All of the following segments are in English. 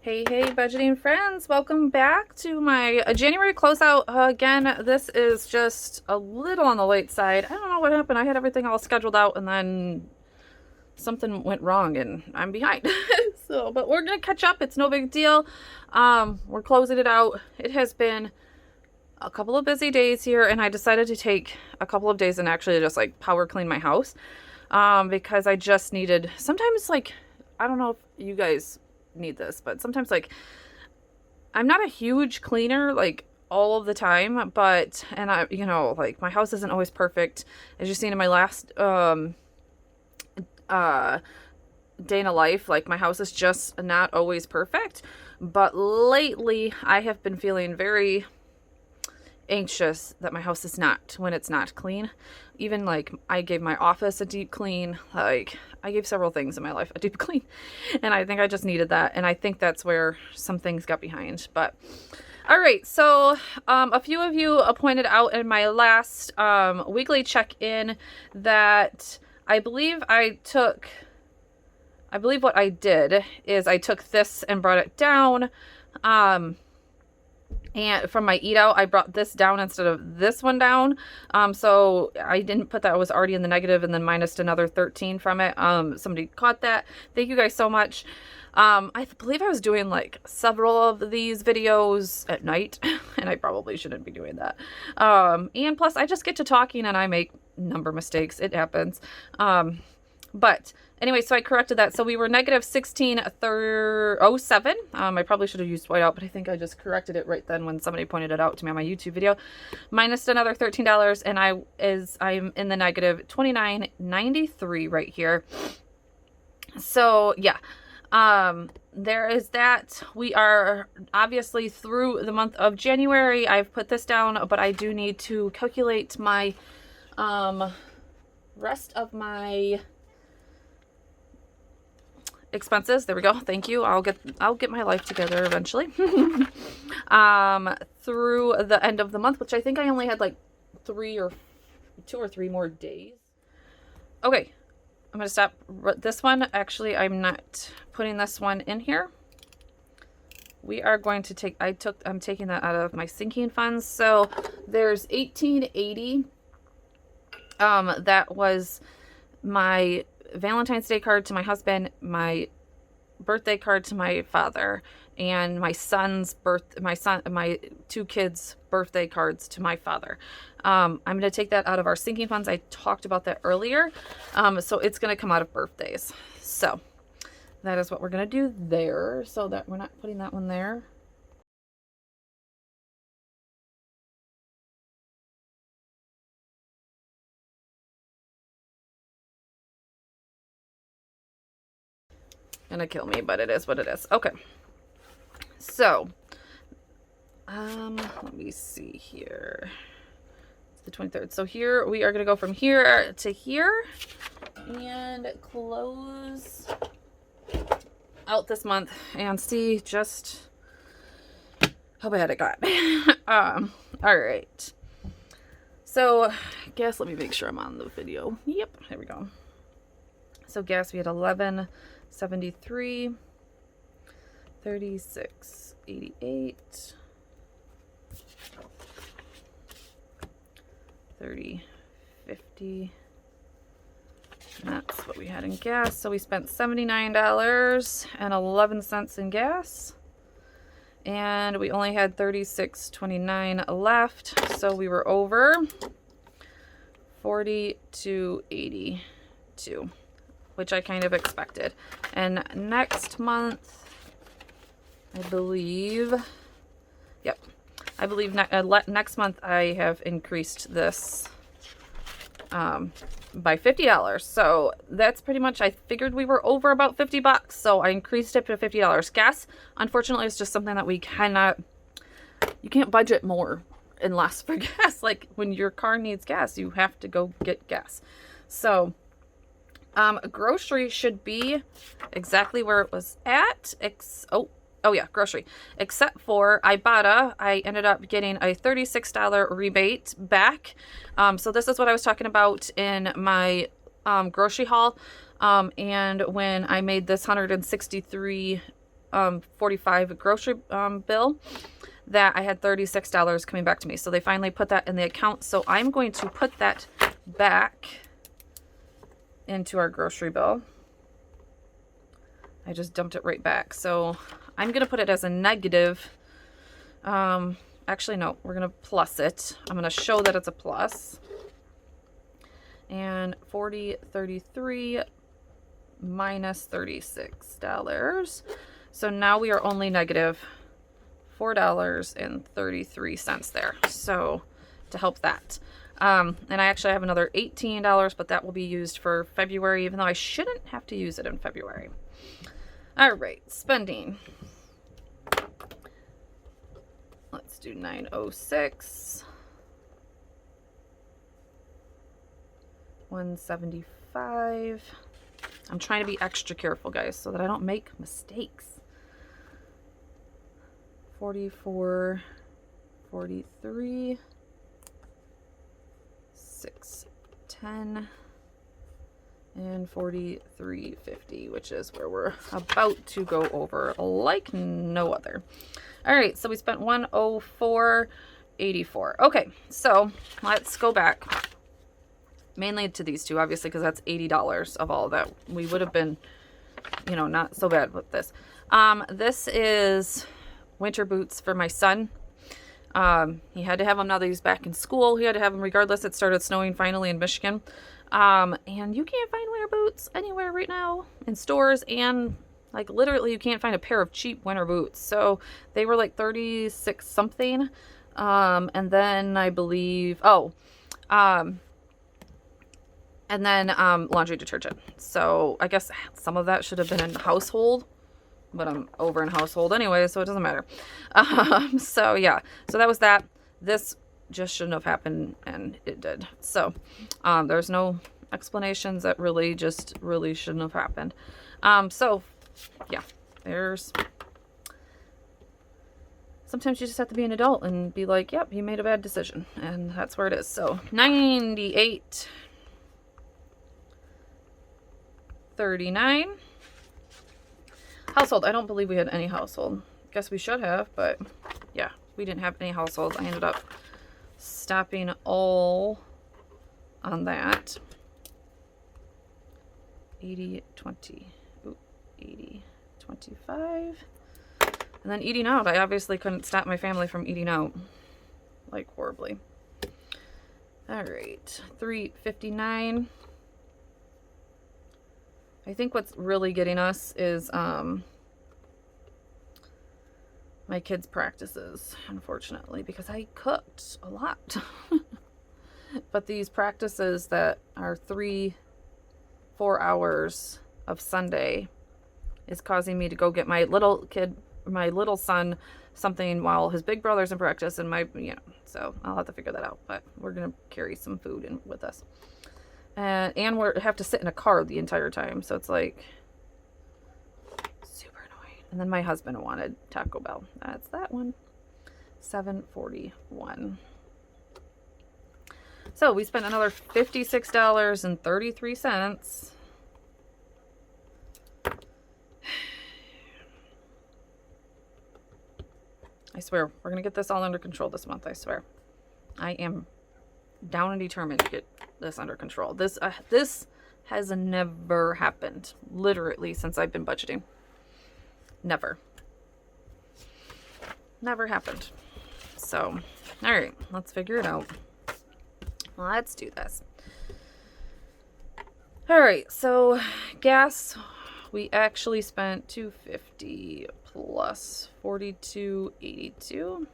Hey, budgeting friends, welcome back to my January closeout. Again, this is just a little on the late side. I don't know what happened. I had everything all scheduled out and then something went wrong and I'm behind. But we're going to catch up. It's no big deal. We're closing it out. It has been a couple of busy days here and I decided to take a couple of days and actually just like power clean my house. Because I just needed, sometimes like, I don't know if you guys need this, but sometimes like I'm not a huge cleaner like all of the time, but I like my house isn't always perfect, as you've seen in my last day in a life. Like my house is just not always perfect, but lately I have been feeling very anxious that my house is not, when it's not clean. Even like I gave my office a deep clean. Like I gave several things in my life a deep clean, and I think I just needed that, and I think that's where some things got behind. But all right, so a few of you pointed out in my last weekly check-in that I believe what I did is I took this and brought it down. And from my eat out, I brought this down instead of this one down. So I didn't put that. I was already in the negative and then minus another 13 from it. Somebody caught that. Thank you guys so much. I believe I was doing like several of these videos at night and I probably shouldn't be doing that. And plus I just get to talking and I make number mistakes. It happens. But anyway, so I corrected that. So we were negative 16.07. I probably should have used whiteout, but I think I just corrected it right then when somebody pointed it out to me on my YouTube video. Minus another $13, and I'm in the negative 29.93 right here. So yeah, there is that. We are obviously through the month of January. I've put this down, but I do need to calculate my rest of my expenses. There we go. Thank you. I'll get my life together eventually. Through the end of the month, which I think I only had like 2 or 3 more days. Okay, I'm gonna stop this one. Actually, I'm not putting this one in here. We are going to take, I'm taking that out of my sinking funds. So there's $18.80. That was my Valentine's Day card to my husband, my birthday card to my father, and my 2 kids' birthday cards to my father. I'm going to take that out of our sinking funds. I talked about that earlier. So it's going to come out of birthdays. So that is what we're going to do there, so that we're not putting that one there. Gonna kill me, but it is what it is. Okay, so let me see here. It's the 23rd. So here we are gonna go from here to here and close out this month and see just how bad it got. All right, so gas, let me make sure I'm on the video. Yep, there we go. So gas, we had 11.73, 36.88, 30.50. That's what we had in gas. So we spent $79.11 in gas, and we only had $36.29 left. So we were over $42.82. Which I kind of expected. And next month, I believe next month I have increased this by $50. So that's pretty much, I figured we were over about $50, so I increased it to $50. Gas, unfortunately, is just something that you can't budget more and less for gas. Like when your car needs gas, you have to go get gas. So grocery should be exactly where it was at. Oh yeah, grocery. Except for Ibotta, I ended up getting a $36 rebate back. So this is what I was talking about in my grocery haul. And when I made this 163 $45 grocery bill, that I had $36 coming back to me. So they finally put that in the account. So I'm going to put that back into our grocery bill. I just dumped it right back. So I'm going to put it as a negative. Actually, no, we're going to plus it. I'm going to show that it's a plus. And 33 minus $36. So now we are only negative $4.33 there. So to help that. And I actually have another $18, but that will be used for February, even though I shouldn't have to use it in February. All right, spending. Let's do 906. 175. I'm trying to be extra careful, guys, so that I don't make mistakes. 44, 43, 610, and 43.50, which is where we're about to go over like no other. All right, so we spent 104.84. Okay, so let's go back. Mainly to these two, obviously, because that's $80 of all that. We would have been, you know, not so bad with this. This is winter boots for my son. He had to have them now that he's back in school. He had to have them regardless. It started snowing finally in Michigan. And you can't find winter boots anywhere right now in stores, and like literally you can't find a pair of cheap winter boots. So they were like 36 something. And then I believe, and then laundry detergent. So I guess some of that should have been in household, but I'm over in household anyway, so it doesn't matter. So yeah, so that was that. This just shouldn't have happened, and it did. So there's no explanations. That really shouldn't have happened. So yeah, there's, sometimes you just have to be an adult and be like, yep, you made a bad decision, and that's where it is. So 98.39. Household. I don't believe we had any household. Guess we should have, but yeah, we didn't have any household. I ended up stopping all on that. 80.20. Ooh, 80.25. And then eating out. I obviously couldn't stop my family from eating out, like horribly. All right, 3.59. I think what's really getting us is my kids' practices, unfortunately, because I cooked a lot. But these practices that are 3-4 hours of Sunday is causing me to go get my little son something while his big brother's in practice, and so I'll have to figure that out. But we're gonna carry some food in with us. And we have to sit in a car the entire time. So it's like super annoying. And then my husband wanted Taco Bell. That's that one. 7.41. So we spent another $56.33. I swear, we're going to get this all under control this month. I swear. I am down and determined to get this under control. This has never happened, literally, since I've been budgeting. Never happened. So, all right, let's figure it out. Let's do this. All right, so gas, we actually spent $2.50 plus $42.82.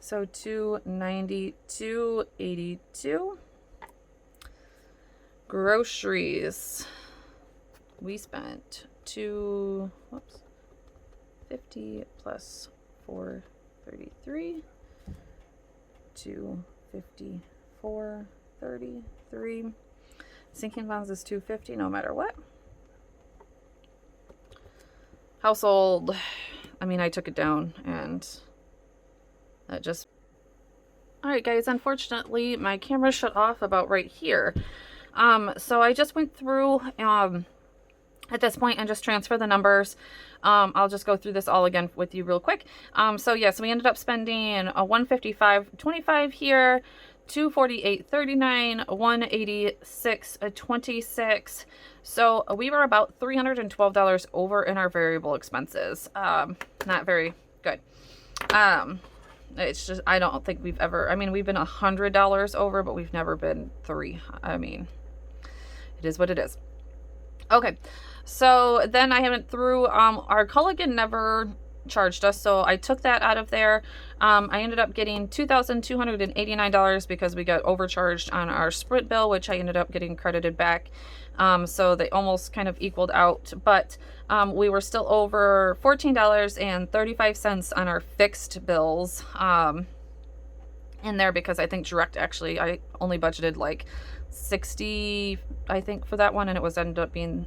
So $292.82. Groceries, we spent $2.50 plus $4.33. $2.54.33. Sinking funds is $2.50 no matter what. Household, I mean, I took it down, and that just... Alright guys, unfortunately my camera shut off about right here. So I just went through at this point and just transfer the numbers. I'll just go through this all again with you real quick. So yes, we ended up spending a $155.25 here, $248.39, $186.26. So we were about $312 over in our variable expenses. Not very good. It's just, I don't think we've ever, I mean, we've been $100 over, but we've never been I mean, it is what it is. Okay. So then I went through, our Culligan never charged us, so I took that out of there. I ended up getting $2,289 because we got overcharged on our Sprint bill, which I ended up getting credited back. So they almost kind of equaled out, but we were still over $14.35 on our fixed bills in there, because I think direct, actually, I only budgeted like 60, I think, for that one, and it was ended up being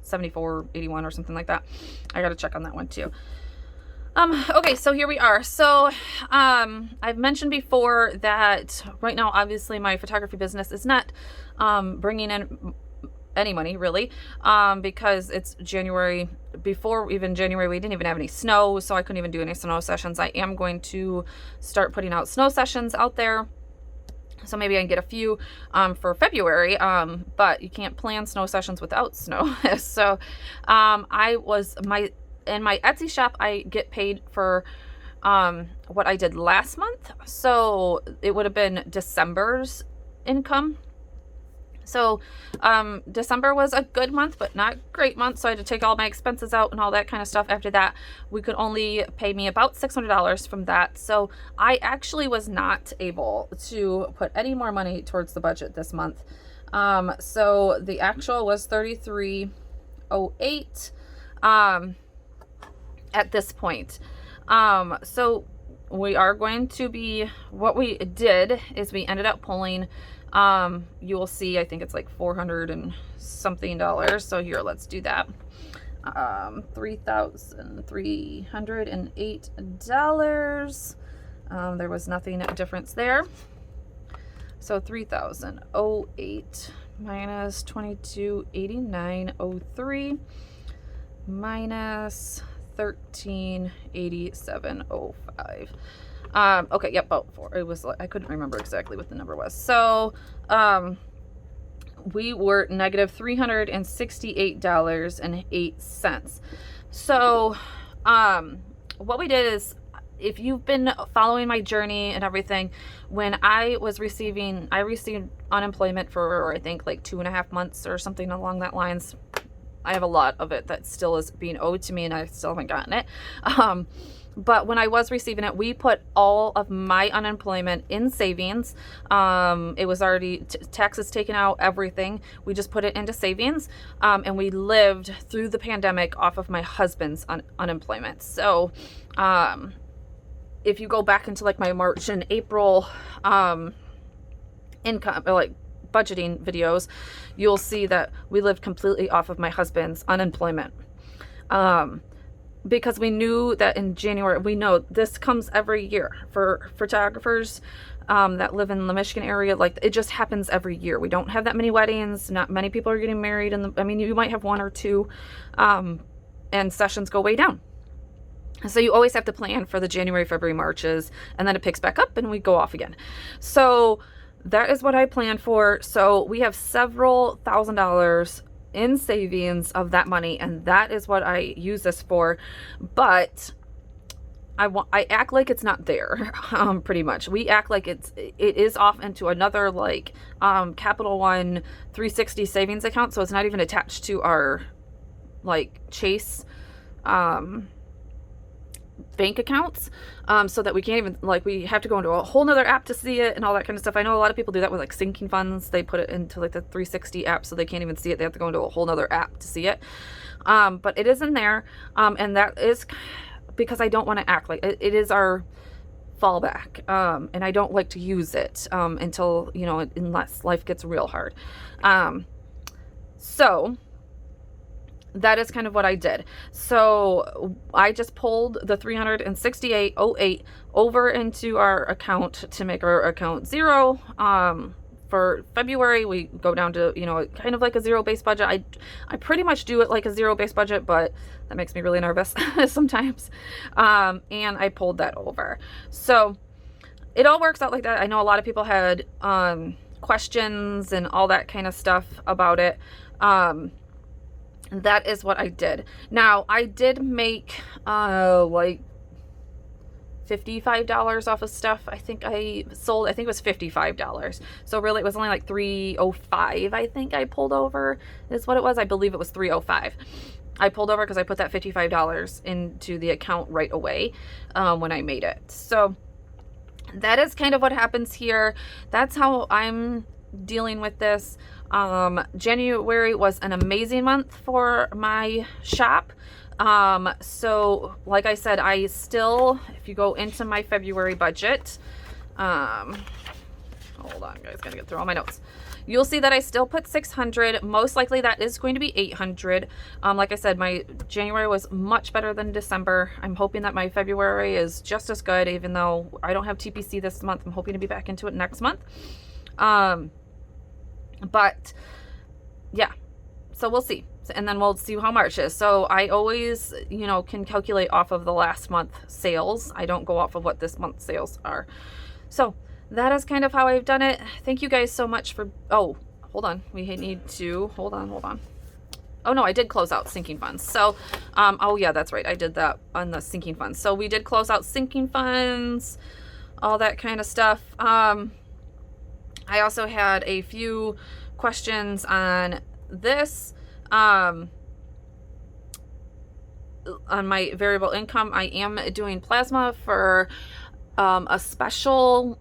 74.81 or something like that. I gotta check on that one too. Okay, so here we are. So I've mentioned before that right now, obviously, my photography business is not bringing in any money, really, because it's January. Before even January, we didn't even have any snow, so I couldn't even do any snow sessions. I am going to start putting out snow sessions out there. So maybe I can get a few for February, but you can't plan snow sessions without snow. So in my Etsy shop, I get paid for what I did last month. So it would have been December's income. So December was a good month, but not great month. So I had to take all my expenses out and all that kind of stuff. After that, we could only pay me about $600 from that. So I actually was not able to put any more money towards the budget this month. So the actual was $33.08 at this point. So we are going to be, what we did is we ended up pulling, you will see, I think it's like $400 and something dollars. So here, let's do that. $3,308. There was nothing difference there. So 3,008 minus 2289.03 minus 1387.05. Okay, yep, about 4. It was, I couldn't remember exactly what the number was. So we were negative $368.08. So what we did is, if you've been following my journey and everything, when I received unemployment for, I think, like 2.5 months or something along that lines. I have a lot of it that still is being owed to me, and I still haven't gotten it. But when I was receiving it, we put all of my unemployment in savings. It was already taxes taken out, everything. We just put it into savings, and we lived through the pandemic off of my husband's unemployment. So if you go back into like my March and April income, or like budgeting videos, you'll see that we lived completely off of my husband's unemployment. Because we knew that in January, we know this comes every year for photographers that live in the Michigan area. Like, it just happens every year. We don't have that many weddings. Not many people are getting married. I mean, you might have 1 or 2, and sessions go way down. So you always have to plan for the January, February, Marches, and then it picks back up and we go off again. So that is what I planned for. So we have several $1,000s in savings of that money, and that is what I use this for. But I act like it's not there. Pretty much we act like it is off into another, like, Capital One 360 savings account, so it's not even attached to our, like, Chase bank accounts, so that we can't even, like, we have to go into a whole nother app to see it and all that kind of stuff. I know a lot of people do that with, like, sinking funds. They put it into, like, the 360 app, so they can't even see it. They have to go into a whole nother app to see it. But it is in there, and that is because I don't want to act like it is our fallback, and I don't like to use it until, you know, unless life gets real hard. So that is kind of what I did. So I just pulled the $368.08 over into our account to make our account 0, for February, we go down to, you know, kind of like a zero-based budget. I pretty much do it like a zero-based budget, but that makes me really nervous sometimes. And I pulled that over. So it all works out like that. I know a lot of people had questions and all that kind of stuff about it. That is what I did. Now, I did make like $55 off of stuff. I think I sold, I think it was $55. So really it was only like $305, I think I pulled over is what it was. I believe it was $305. I pulled over because I put that $55 into the account right away when I made it. So that is kind of what happens here. That's how I'm dealing with this. January was an amazing month for my shop. So like I said, I still, if you go into my February budget, hold on guys, gotta get through all my notes. You'll see that I still put 600. Most likely that is going to be 800. Like I said, my January was much better than December. I'm hoping that my February is just as good, even though I don't have TPC this month. I'm hoping to be back into it next month. But yeah, so we'll see. And then we'll see how March is. So I always, you know, can calculate off of the last month sales. I don't go off of what this month's sales are. So that is kind of how I've done it. Thank you guys so much for, oh, hold on. We need to, hold on. Oh no, I did close out sinking funds. So, oh yeah, that's right. I did that on the sinking funds. So we did close out sinking funds, all that kind of stuff. I also had a few questions on this. On my variable income, I am doing plasma for a special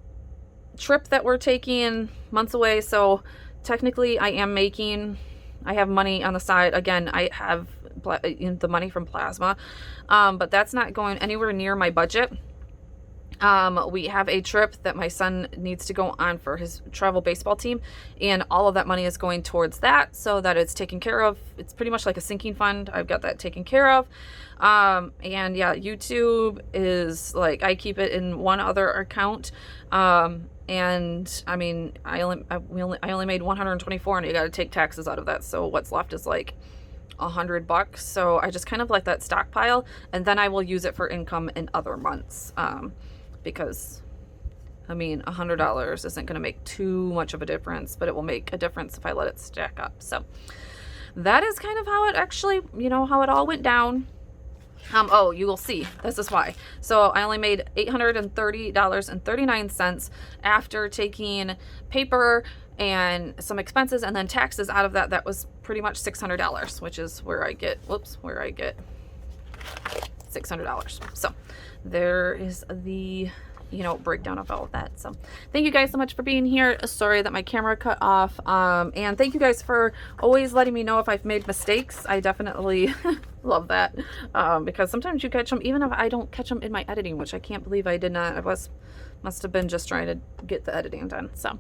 trip that we're taking months away. So technically I have money on the side. Again, I have the money from plasma, but that's not going anywhere near my budget. We have a trip that my son needs to go on for his travel baseball team, and all of that money is going towards that, so that it's taken care of. It's pretty much like a sinking fund. I've got that taken care of. And yeah, YouTube is like, I keep it in one other account. And I mean, I only made 124, and you got to take taxes out of that. So what's left is like $100. So I just kind of like that stockpile, and then I will use it for income in other months. Because I mean, $100 isn't going to make too much of a difference, but it will make a difference if I let it stack up. So that is kind of how it actually, you know, how it all went down. Oh, you will see, this is why. So I only made $830.39 after taking paper and some expenses and then taxes out of that. That was pretty much $600, which is where I get, where I get $600. So there is the, you know, breakdown of all of that. So thank you guys so much for being here. Sorry that my camera cut off. And thank you guys for always letting me know if I've made mistakes. I definitely love that. Because sometimes you catch them, even if I don't catch them in my editing, which I can't believe I did not. I must have been just trying to get the editing done. So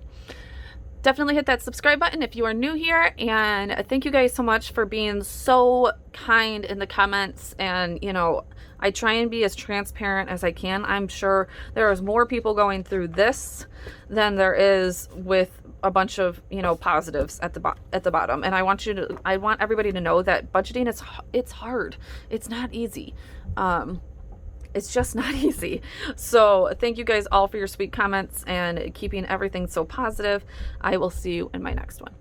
definitely hit that subscribe button if you are new here, and thank you guys so much for being so kind in the comments. And you know, I try and be as transparent as I can. I'm sure there is more people going through this than there is with a bunch of, you know, positives at the bottom. And I want everybody to know that budgeting it's hard. It's not easy. It's just not easy. So thank you guys all for your sweet comments and keeping everything so positive. I will see you in my next one.